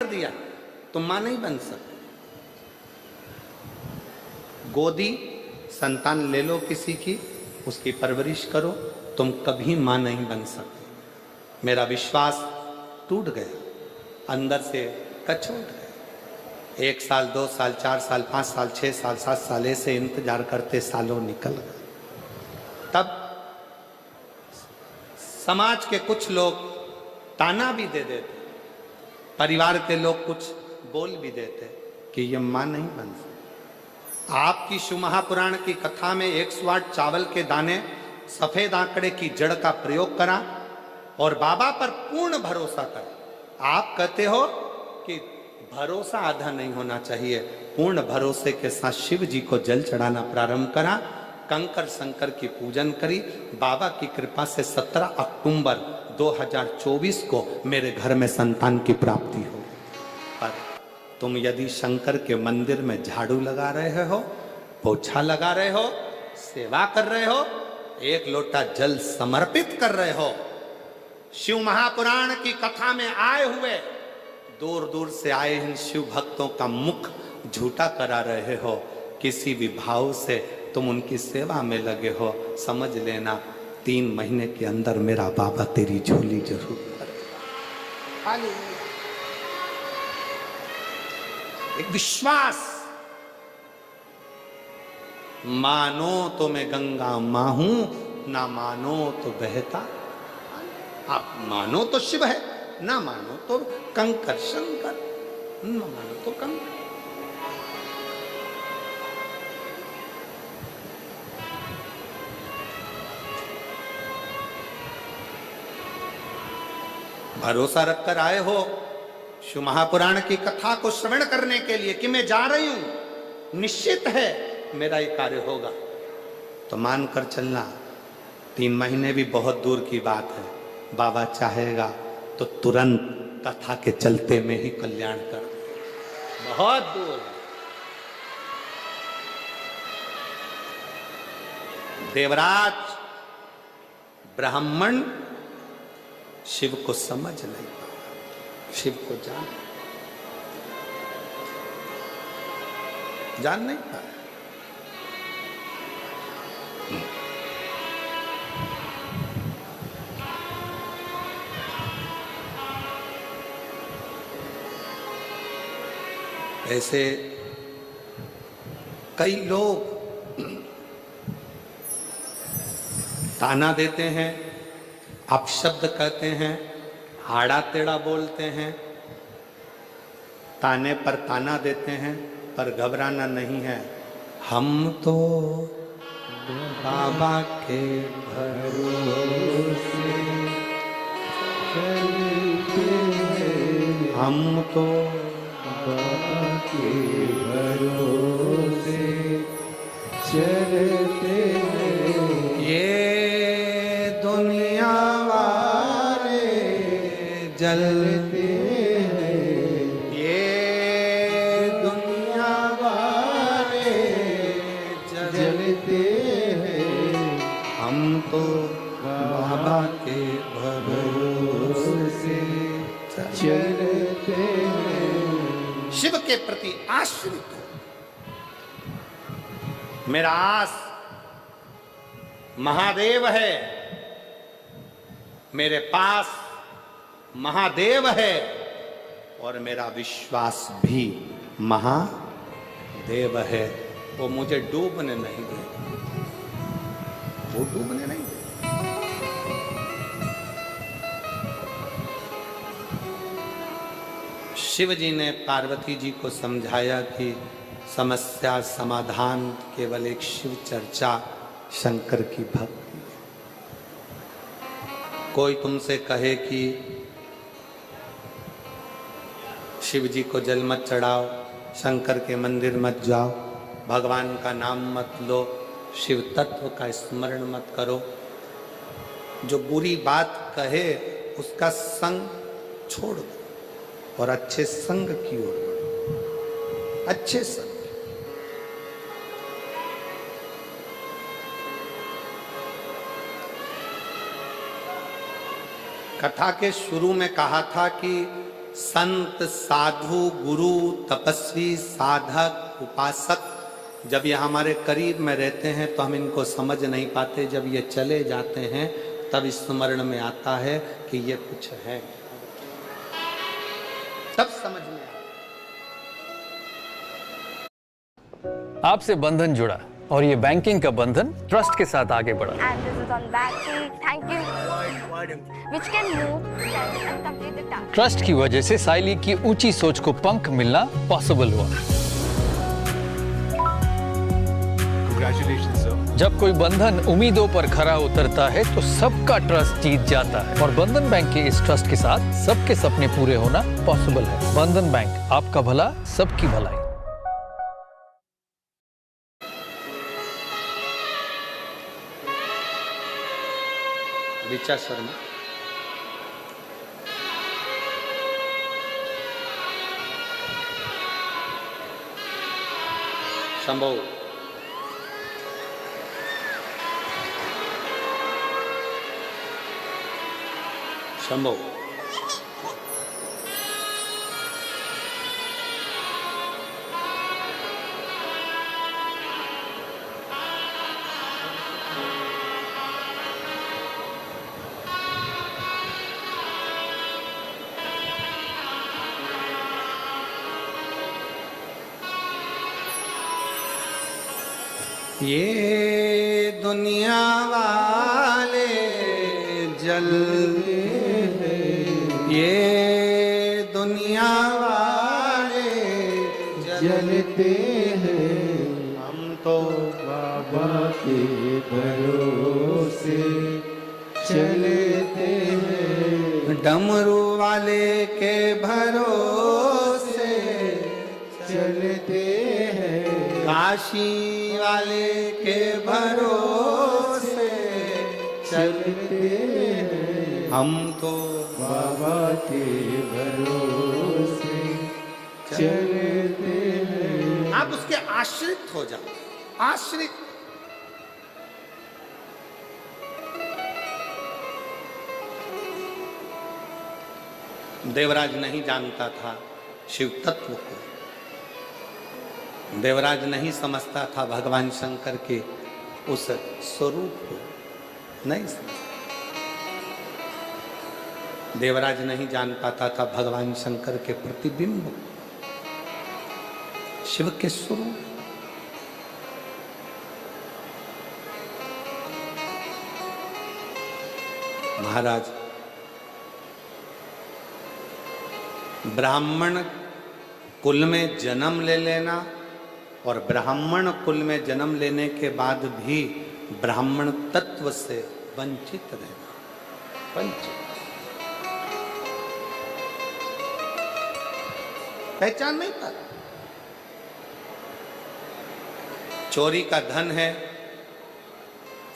दिया, तुम मां नहीं बन सकते। गोदी संतान ले लो किसी की, उसकी परवरिश करो, तुम कभी मां नहीं बन सकते। मेरा विश्वास टूट गया, अंदर से कचोट गया। 1 साल, 2 साल, 4 साल, 5 साल, 6 साल, 7 साल ऐसे इंतजार करते सालों निकल गए। तब समाज के कुछ लोग ताना भी दे देते, परिवार के लोग कुछ बोल भी देते कि ये मां नहीं बन सकती। आपकी शिव महापुराण की कथा में 108 चावल के दाने, सफेद आंकड़े की जड़ का प्रयोग करा और बाबा पर पूर्ण भरोसा करा। आप कहते हो कि भरोसा आधा नहीं होना चाहिए। पूर्ण भरोसे के साथ शिव जी को जल चढ़ाना प्रारंभ करा, कंकर शंकर की पूजन करी। बाबा की कृपा से 17 अक्टूबर 2024 को मेरे घर में संतान की प्राप्ति हो। पर तुम यदि शंकर के मंदिर में झाड़ू लगा रहे हो, पोछा लगा रहे हो, सेवा कर रहे हो, 1 लोटा जल समर्पित कर रहे हो, शिव महापुराण की कथा में आए हुए दूर दूर से आए इन शिव भक्तों का मुख झूठा करा रहे हो, किसी भी भाव से तुम उनकी सेवा में लगे हो, समझ लेना 3 महीने के अंदर मेरा बाबा तेरी झोली जरूर करेगा। एक विश्वास, मानो तो मैं गंगा मां हूं, ना मानो तो बहता। आप मानो तो शिव है, ना मानो तो कंकर शंकर, ना मानो तो कंकर। भरोसा रखकर आए हो शिव महापुराण की कथा को श्रवण करने के लिए कि मैं जा रही हूं, निश्चित है मेरा ये कार्य होगा, तो मानकर चलना। 3 महीने भी बहुत दूर की बात है। बाबा चाहेगा तो तुरंत कथा के चलते में ही कल्याण कर दे। बहुत दूर है। देवराज ब्राह्मण शिव को समझ नहीं पाया, शिव को जान नहीं पाया। ऐसे कई लोग ताना देते हैं, अपशब्द कहते हैं, आड़ा टेढ़ा बोलते हैं, ताने पर ताना देते हैं, पर घबराना नहीं है। हम तो बाबा के भरोसे चलते हैं, हम तो बाबा के भरोसे चलते हैं। ये दुनिया वाले जलते हैं, ये दुनिया वाले जलते हैं, हम तो बाबा के भरोसे चलते हैं। शिव के प्रति आश्रित हो। मेरा आस महादेव है, मेरे पास महादेव है, और मेरा विश्वास भी महादेव है। वो मुझे डूबने नहीं देगा, वो डूबने नहीं देगा। शिव जी ने पार्वती जी को समझाया कि समस्या समाधान केवल एक शिव चर्चा, शंकर की भक्ति। कोई तुमसे कहे कि शिव जी को जल मत चढ़ाओ, शंकर के मंदिर मत जाओ, भगवान का नाम मत लो, शिव तत्व का स्मरण मत करो, जो बुरी बात कहे उसका संग छोड़ दो और अच्छे संग की ओर बढ़ो। अच्छे संग। कथा के शुरू में कहा था कि संत, साधु, गुरु, तपस्वी, साधक, उपासक जब ये हमारे करीब में रहते हैं तो हम इनको समझ नहीं पाते। जब ये चले जाते हैं तब स्मरण में आता है कि ये कुछ है, तब समझ में आता। आपसे बंधन जुड़ा और ये बैंकिंग का बंधन ट्रस्ट के साथ आगे बढ़ा। And this is on banking. Thank you. Which can move, send and complete the task. Trust की वजह से साइली की ऊंची सोच को पंख मिलना पॉसिबल हुआ। Congratulations, sir. जब कोई बंधन उम्मीदों पर खरा उतरता है तो सबका ट्रस्ट जीत जाता है और बंधन बैंक के इस ट्रस्ट के साथ सबके सपने पूरे होना पॉसिबल है। बंधन बैंक, आपका भला सबकी भलाई। ऋचा शर्मा, शंभू, शंभू, ये दुनिया वाले जलते हैं, ये दुनिया वाले जलते हैं, हम तो बाबा के भरोसे चलते हैं, डमरू वाले के भरोसे चलते हैं, काशी वाले के भरोसे चलते हैं, हम तो बाबा के भरोसे चलते हैं। आप उसके आश्रित हो जाओ, आश्रित। देवराज नहीं जानता था शिव तत्व को, देवराज नहीं समझता था भगवान शंकर के उस स्वरूप को, नहीं समझता। देवराज नहीं जान पाता था भगवान शंकर के प्रतिबिंब को, शिव के स्वरूप। महाराज, ब्राह्मण कुल में जन्म ले लेना और ब्राह्मण कुल में जन्म लेने के बाद भी ब्राह्मण तत्व से वंचित रहना, वंचित, पहचान नहीं पाता। चोरी का धन है,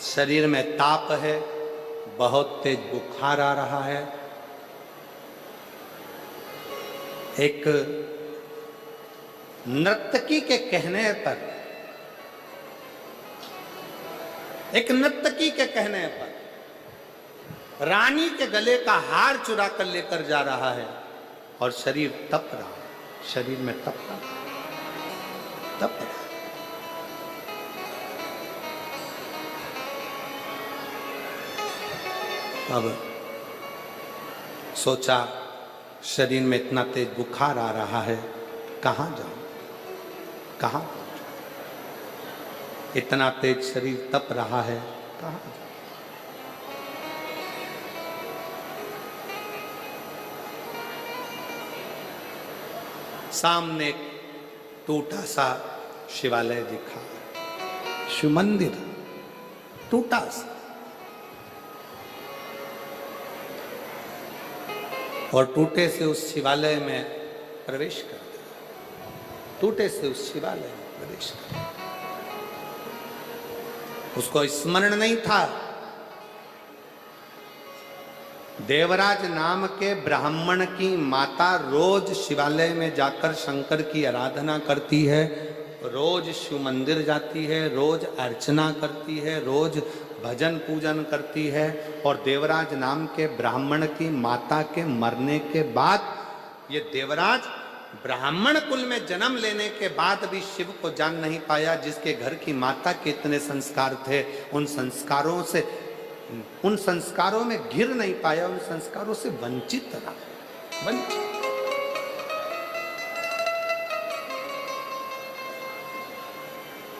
शरीर में ताप है, बहुत तेज बुखार आ रहा है, एक नर्तकी के कहने पर, एक नर्तकी के कहने पर रानी के गले का हार चुरा कर लेकर जा रहा है और शरीर तप रहा है, शरीर में तप रहा, तप रहा। अब सोचा शरीर में इतना तेज बुखार आ रहा है, कहाँ जाऊं, कहाँ पहुंचूं? इतना तेज शरीर तप रहा है, कहाँ जाऊं? सामने एक टूटा सा शिवालय दिखा, शिव मंदिर टूटा सा, और टूटे से उस शिवालय में प्रवेश कर दिया, टूटे से उस शिवालय में प्रवेश कर दिया। उसको स्मरण नहीं था देवराज नाम के ब्राह्मण की माता रोज शिवालय में जाकर शंकर की आराधना करती है, रोज शिव मंदिर जाती है, रोज अर्चना करती है, रोज भजन पूजन करती है। और देवराज नाम के ब्राह्मण की माता के मरने के बाद ये देवराज ब्राह्मण कुल में जन्म लेने के बाद भी शिव को जान नहीं पाया, जिसके घर की माता के इतने संस्कार थे, उन संस्कारों में घिर नहीं पाया, उन संस्कारों से वंचित रहा, वंचित।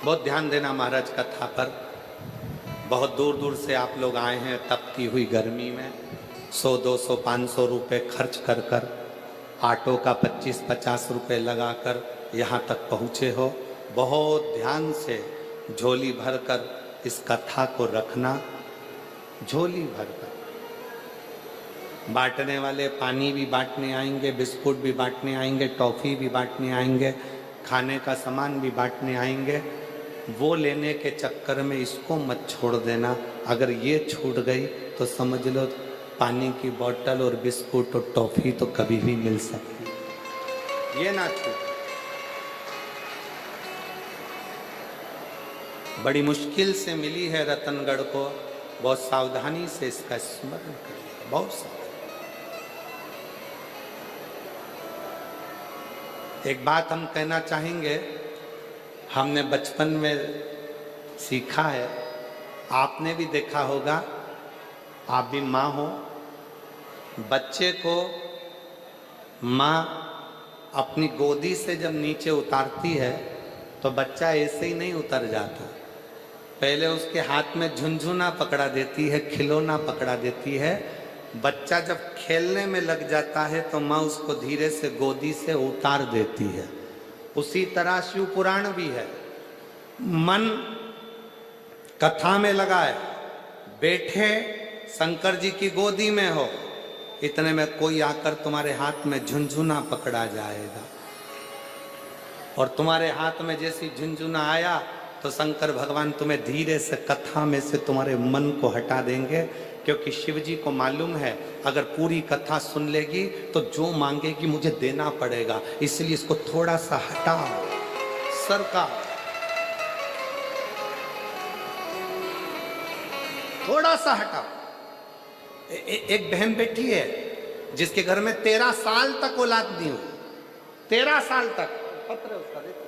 बहुत ध्यान देना महाराज कथा पर। बहुत दूर दूर से आप लोग आए हैं, तपती हुई गर्मी में 100, 200, 500 रुपए खर्च कर कर, ऑटो का 25-50 रुपए लगाकर यहाँ तक पहुँचे हो। बहुत ध्यान से झोली भरकर इस कथा को रखना, झोली भरकर। बांटने वाले पानी भी बांटने आएंगे, बिस्कुट भी बांटने आएंगे, टॉफ़ी भी बांटने आएंगे, खाने का सामान भी बांटने आएंगे। वो लेने के चक्कर में इसको मत छोड़ देना। अगर ये छूट गई तो समझ लो पानी की बोतल और बिस्कुट और टॉफ़ी तो कभी भी मिल सकती, ये ना छूट। बड़ी मुश्किल से मिली है रतनगढ़ को, बहुत सावधानी से इसका स्मरण करिए, बहुत सावधानी। एक बात हम कहना चाहेंगे, हमने बचपन में सीखा है, आपने भी देखा होगा, आप भी माँ हो, बच्चे को माँ अपनी गोदी से जब नीचे उतारती है तो बच्चा ऐसे ही नहीं उतर जाता। पहले उसके हाथ में झुनझुना पकड़ा देती है, खिलौना पकड़ा देती है। बच्चा जब खेलने में लग जाता है तो माँ उसको धीरे से गोदी से उतार देती है। उसी तरह शिव पुराण भी है। मन कथा में लगाए, बैठे शंकर जी की गोदी में हो, इतने में कोई आकर तुम्हारे हाथ में झुनझुना पकड़ा जाएगा, और तुम्हारे हाथ में जैसी झुनझुना आया तो शंकर भगवान तुम्हें धीरे से कथा में से तुम्हारे मन को हटा देंगे, क्योंकि शिव जी को मालूम है अगर पूरी कथा सुन लेगी तो जो मांगेगी मुझे देना पड़ेगा, इसलिए इसको थोड़ा सा हटाओ, सरका, थोड़ा सा हटाओ। एक बहन बैठी है जिसके घर में 13 साल तक औलाद नहीं हुई, 13 साल तक। पत्र उसका देखो।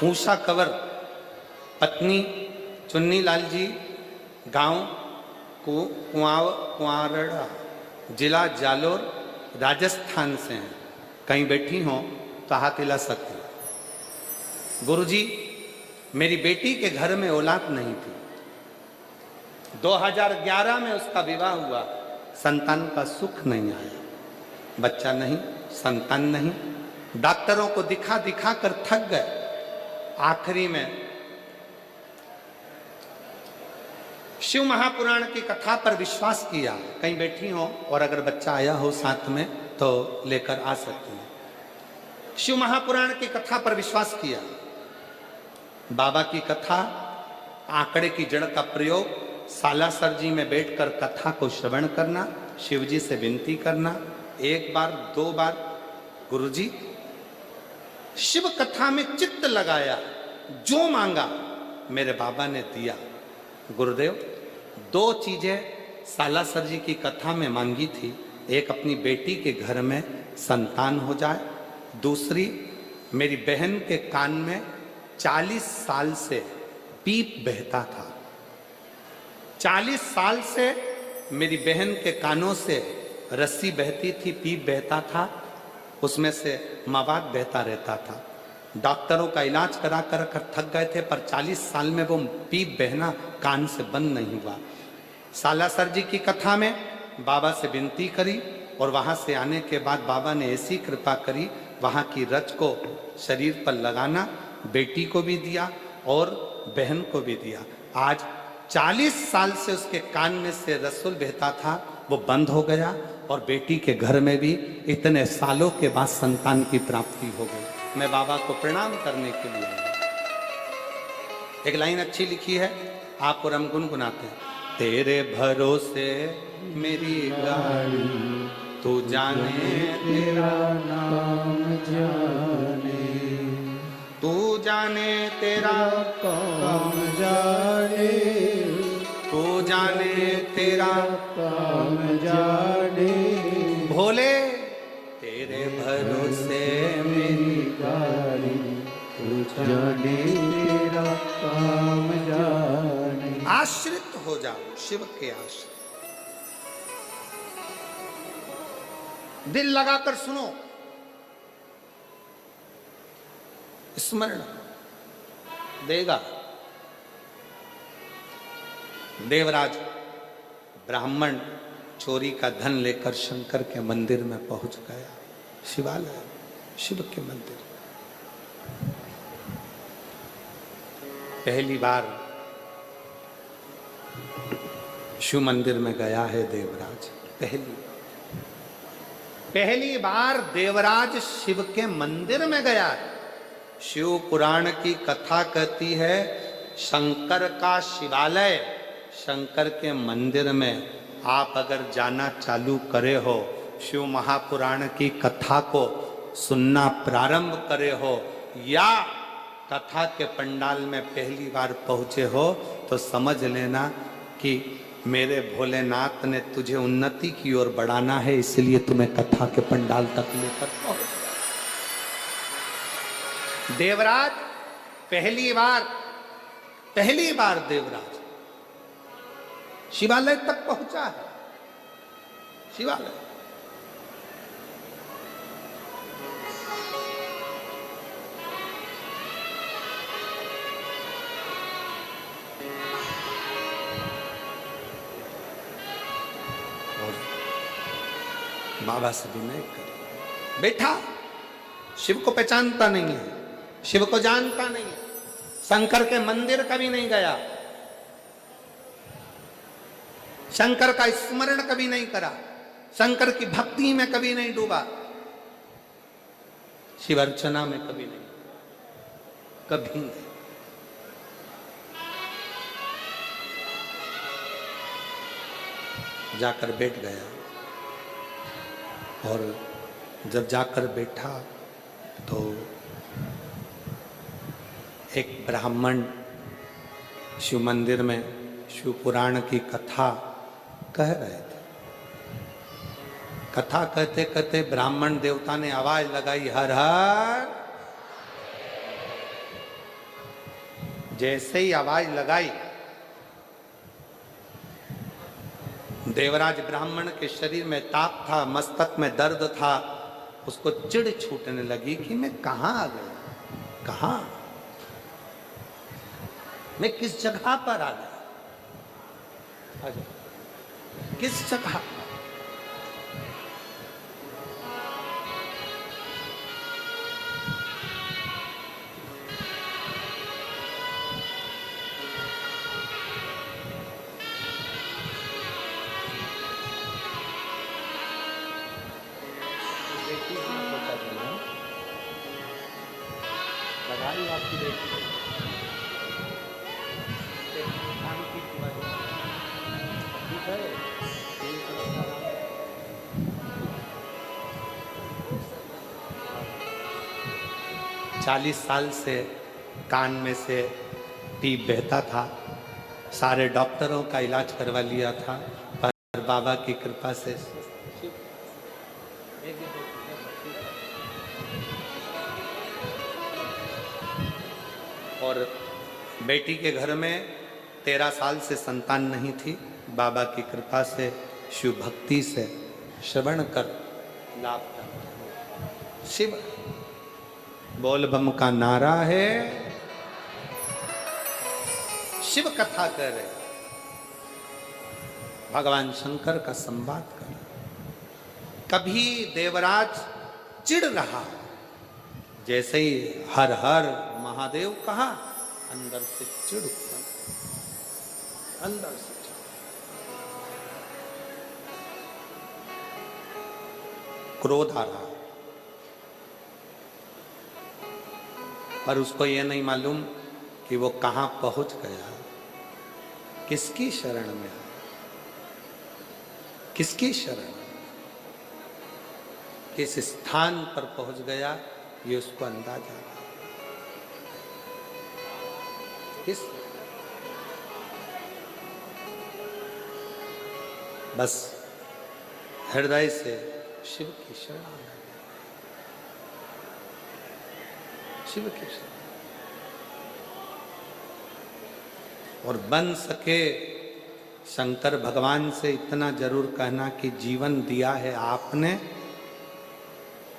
ऊषा कंवर पत्नी चुन्नी लाल जी गांव कुआरड़ा जिला जालोर राजस्थान से हैं। कहीं बैठी हों तो हाथ हिला सकती। गुरुजी, मेरी बेटी के घर में औलाद नहीं थी। 2011 में उसका विवाह हुआ, संतान का सुख नहीं आया, बच्चा नहीं, संतान नहीं। डॉक्टरों को दिखा दिखा कर थक गए। आखिरी में शिव महापुराण की कथा पर विश्वास किया। कहीं बैठी हो और अगर बच्चा आया हो साथ में तो लेकर आ सकती है। शिव महापुराण की कथा पर विश्वास किया। बाबा की कथा, आंकड़े की जड़ का प्रयोग, सालासर जी में बैठकर कथा को श्रवण करना, शिव जी से विनती करना, 1 बार 2 बार, गुरुजी शिव कथा में चित्त लगाया, जो मांगा मेरे बाबा ने दिया। गुरुदेव 2 चीजें सालासर जी की कथा में मांगी थी, एक अपनी बेटी के घर में संतान हो जाए, दूसरी मेरी बहन के कान में 40 साल से पीप बहता था। 40 साल से मेरी बहन के कानों से रस्सी बहती थी, पीप बहता था, उसमें से मवाद बहता रहता था। डॉक्टरों का इलाज करा कर थक गए थे, पर 40 साल में वो पीप बहना कान से बंद नहीं हुआ। सालासर जी की कथा में बाबा से विनती करी, और वहाँ से आने के बाद बाबा ने ऐसी कृपा करी, वहाँ की रच को शरीर पर लगाना, बेटी को भी दिया और बहन को भी दिया। आज 40 साल से उसके कान में से रसूल बहता था, वो बंद हो गया। और बेटी के घर में भी इतने सालों के बाद संतान की प्राप्ति हो गई। मैं बाबा को प्रणाम करने के लिए आया। एक लाइन अच्छी लिखी है, आप और हम गुनगुनाते हैं। तेरे भरोसे मेरी गाड़ी, तू जाने तेरा नाम जाने, तू जाने तेरा काम जाने, तू जाने तेरा काम जाने, भोले तेरे भरोसे मेरी गाड़ी, तू जाने तेरा काम जाने। आश्रित हो जाओ शिव के आश्रित। दिल लगाकर सुनो, स्मरण देगा। देवराज ब्राह्मण चोरी का धन लेकर शंकर के मंदिर में पहुंच गया। शिवालय, शिव के मंदिर। पहली बार शिव मंदिर में गया है देवराज। पहली बार देवराज शिव के मंदिर में गया है। शिव पुराण की कथा कहती है, शंकर का शिवालय, शंकर के मंदिर में आप अगर जाना चालू करे हो, शिव महापुराण की कथा को सुनना प्रारंभ करे हो, या कथा के पंडाल में पहली बार पहुंचे हो, तो समझ लेना कि मेरे भोलेनाथ ने तुझे उन्नति की ओर बढ़ाना है, इसलिए तुम्हें कथा के पंडाल तक लेकर पहुंच। देवराज पहली बार देवराज शिवालय तक पहुंचा है। शिवालय बाबा से विनय कर बैठा। शिव को पहचानता नहीं है, शिव को जानता नहीं है, शंकर के मंदिर कभी नहीं गया, शंकर का स्मरण कभी नहीं करा, शंकर की भक्ति में कभी नहीं डूबा, शिव अर्चना में कभी नहीं, कभी नहीं। जाकर बैठ गया, और जब जाकर बैठा तो एक ब्राह्मण शिव मंदिर में शिव पुराण की कथा कह रहे थे। कथा कहते कहते ब्राह्मण देवता ने आवाज लगाई, हर हर। जैसे ही आवाज लगाई, देवराज ब्राह्मण के शरीर में ताप था, मस्तक में दर्द था, उसको चिढ़ छूटने लगी कि मैं कहां आ गया, कहां, मैं किस जगह पर आ गया, किस जगह। बधाई आपकी बेटी ठीक है। 40 साल से कान में से टीप बहता था, सारे डॉक्टरों का इलाज करवा लिया था, पर बाबा की कृपा से और बेटी के घर में 13 साल से संतान नहीं थी। बाबा की कृपा से, शिव भक्ति से श्रवण कर लाभ प्राप्त। शिव बोल बम का नारा है, शिव कथा कर रहे, भगवान शंकर का संवाद कर। कभी देवराज चिढ़ रहा, जैसे ही हर हर महादेव कहा, अंदर से चिढ़ उत्पन्न, अंदर से चिढ़। क्रोध आ रहा, पर उसको ये नहीं मालूम कि वो कहां पहुंच गया, किसकी शरण में है, किसकी शरण, किस स्थान पर पहुंच गया, ये उसको अंदाजा था। किस बस हृदय से शिव की शरण आ गया, शिव की शरण। और बन सके शंकर भगवान से इतना जरूर कहना कि जीवन दिया है आपने,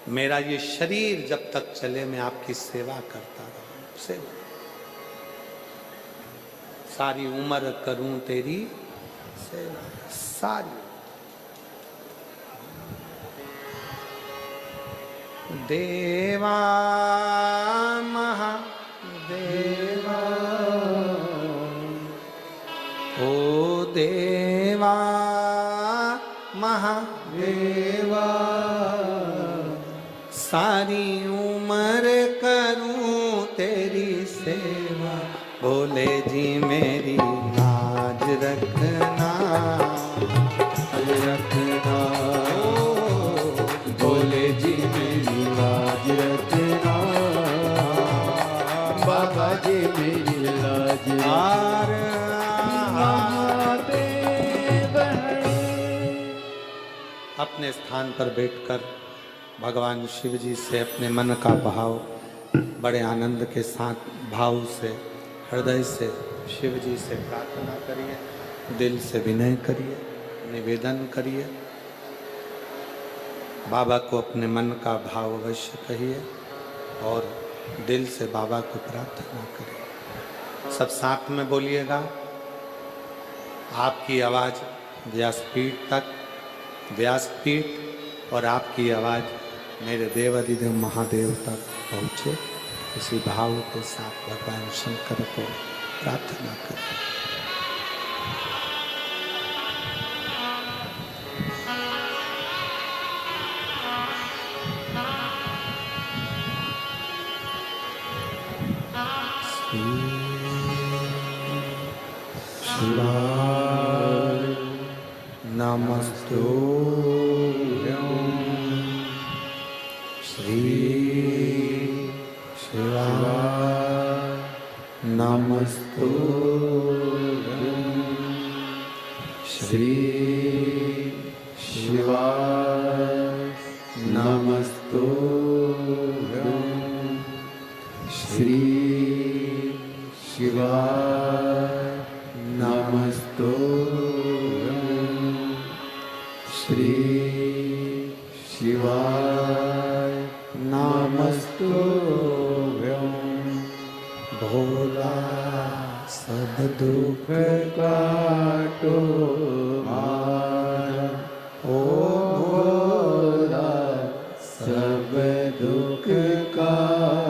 मेरा ये शरीर जब तक चले मैं आपकी सेवा करता रहूं, सेवा सारी उम्र करूं तेरी सेवा, सारी। देवा महादेवा ओ देवा महादेवा, सारी उम्र करूं तेरी सेवा, भोले जी मेरी लाज रखना, रखना भोले जी मेरी लाज रखना, बाबा जी मेरी लाज महादेव है। अपने स्थान पर बैठकर भगवान शिव जी से अपने मन का भाव बड़े आनंद के साथ भाव से हृदय से शिव जी से प्रार्थना करिए, दिल से विनय करिए, निवेदन करिए। बाबा को अपने मन का भाव अवश्य कहिए और दिल से बाबा को प्रार्थना करिए। सब साथ में बोलिएगा। आपकी आवाज़ व्यासपीठ तक, व्यासपीठ और आपकी आवाज़ मेरे देवाधिदेव महादेव तक पहुँचे, इसी भाव के साथ भगवान शंकर को प्रार्थना करें। शिवाय नमस्तुभ्यं, श्री शिवाय नमस्तुभ्यं, श्री शिवाय नमस्तुभ्यं, श्री शिवाय नमस्तुभ्यं, श्री शिवाय नमस्तुभ्यं। भोला सब दुख काटो